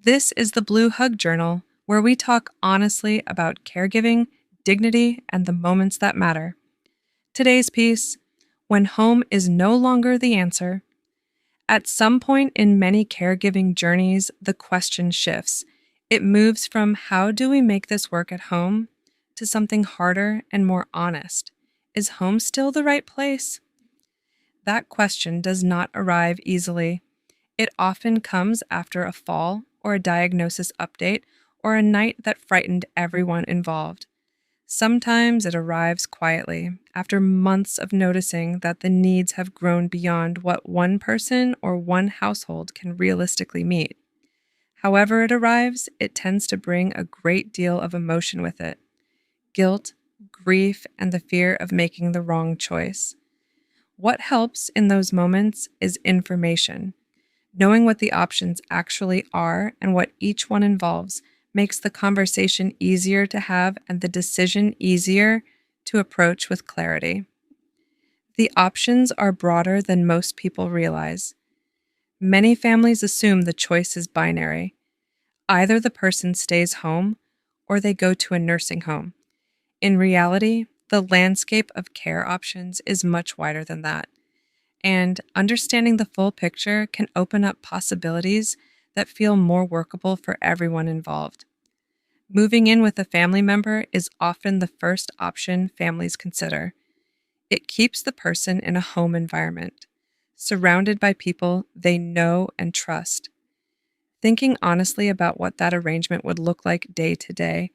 This is the Blue Hug Journal, where we talk honestly about caregiving, dignity, and the moments that matter. Today's piece: when home is no longer the answer. At some point in many caregiving journeys, the question shifts. It moves from how do we make this work at home to something harder and more honest. Is home still the right place? That question does not arrive easily. It often comes after a fall or a diagnosis update or a night that frightened everyone involved. Sometimes it arrives quietly, after months of noticing that the needs have grown beyond what one person or one household can realistically meet. However it arrives, it tends to bring a great deal of emotion with it: guilt, grief, and the fear of making the wrong choice. What helps in those moments is information. Knowing what the options actually are and what each one involves makes the conversation easier to have and the decision easier to approach with clarity. The options are broader than most people realize. Many families assume the choice is binary. Either the person stays home or they go to a nursing home. In reality, the landscape of care options is much wider than that. And understanding the full picture can open up possibilities that feel more workable for everyone involved. Moving in with a family member is often the first option families consider. It keeps the person in a home environment, surrounded by people they know and trust. Thinking honestly about what that arrangement would look like day to day,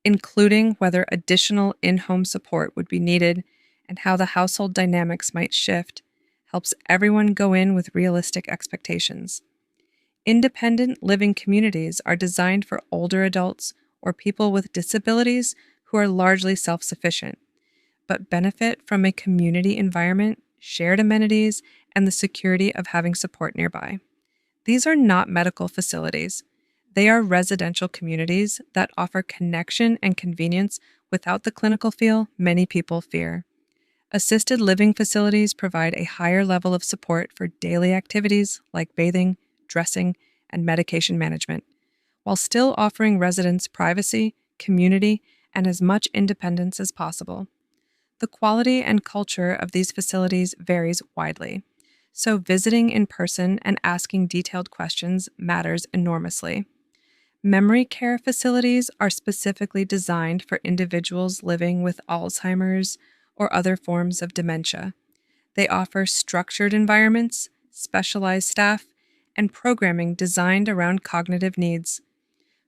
including whether additional in-home support would be needed and how the household dynamics might shift, helps everyone go in with realistic expectations. Independent living communities are designed for older adults or people with disabilities who are largely self-sufficient, but benefit from a community environment, shared amenities, and the security of having support nearby. These are not medical facilities. They are residential communities that offer connection and convenience without the clinical feel many people fear. Assisted living facilities provide a higher level of support for daily activities like bathing, dressing, and medication management, while still offering residents privacy, community, and as much independence as possible. The quality and culture of these facilities varies widely, so visiting in person and asking detailed questions matters enormously. Memory care facilities are specifically designed for individuals living with Alzheimer's or other forms of dementia. They offer structured environments, specialized staff, and programming designed around cognitive needs.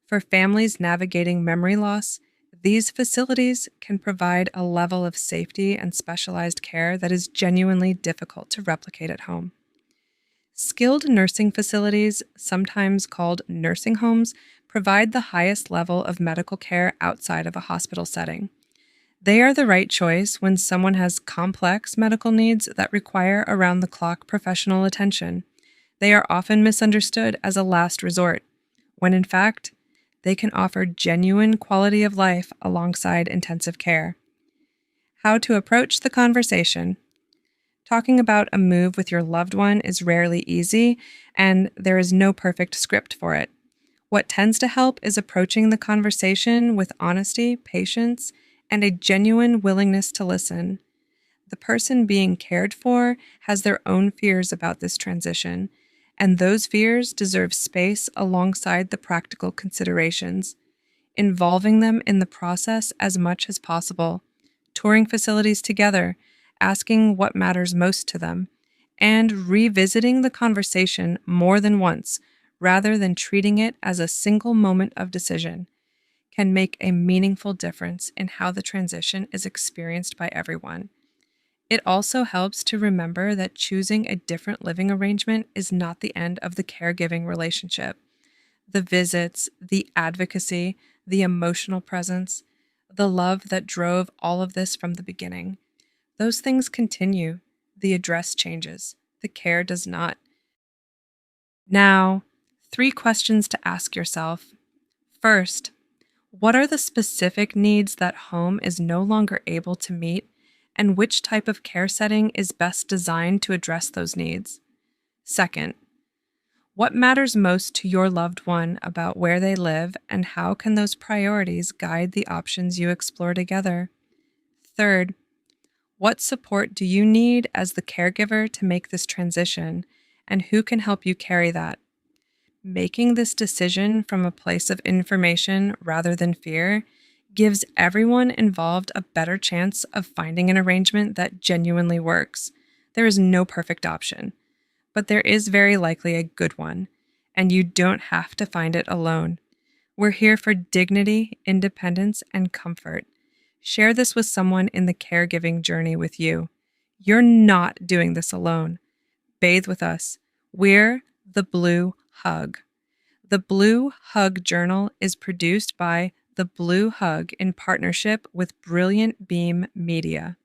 For families navigating memory loss, these facilities can provide a level of safety and specialized care that is genuinely difficult to replicate at home. Skilled nursing facilities, sometimes called nursing homes, provide the highest level of medical care outside of a hospital setting. They are the right choice when someone has complex medical needs that require around-the-clock professional attention. They are often misunderstood as a last resort, when in fact, they can offer genuine quality of life alongside intensive care. How to approach the conversation. Talking about a move with your loved one is rarely easy, and there is no perfect script for it. What tends to help is approaching the conversation with honesty, patience, and a genuine willingness to listen. The person being cared for has their own fears about this transition, and those fears deserve space alongside the practical considerations. Involving them in the process as much as possible, touring facilities together, asking what matters most to them, and revisiting the conversation more than once rather than treating it as a single moment of decision can make a meaningful difference in how the transition is experienced by everyone. It also helps to remember that choosing a different living arrangement is not the end of the caregiving relationship. The visits, the advocacy, the emotional presence, the love that drove all of this from the beginning, those things continue. The address changes. The care does not. Now, 3 questions to ask yourself. First, what are the specific needs that home is no longer able to meet, and which type of care setting is best designed to address those needs? Second, What matters most to your loved one about where they live, and how can those priorities guide the options you explore together? Third, what support do you need as the caregiver to make this transition, and who can help you carry that? Making this decision from a place of information rather than fear gives everyone involved a better chance of finding an arrangement that genuinely works. There is no perfect option, but there is very likely a good one, and you don't have to find it alone. We're here for dignity, independence, and comfort. Share this with someone in the caregiving journey with you. You're not doing this alone. Bathe with us. We're the Blue Hug. The Blue Hug Journal is produced by The Blue Hug in partnership with Brilliant Beam Media.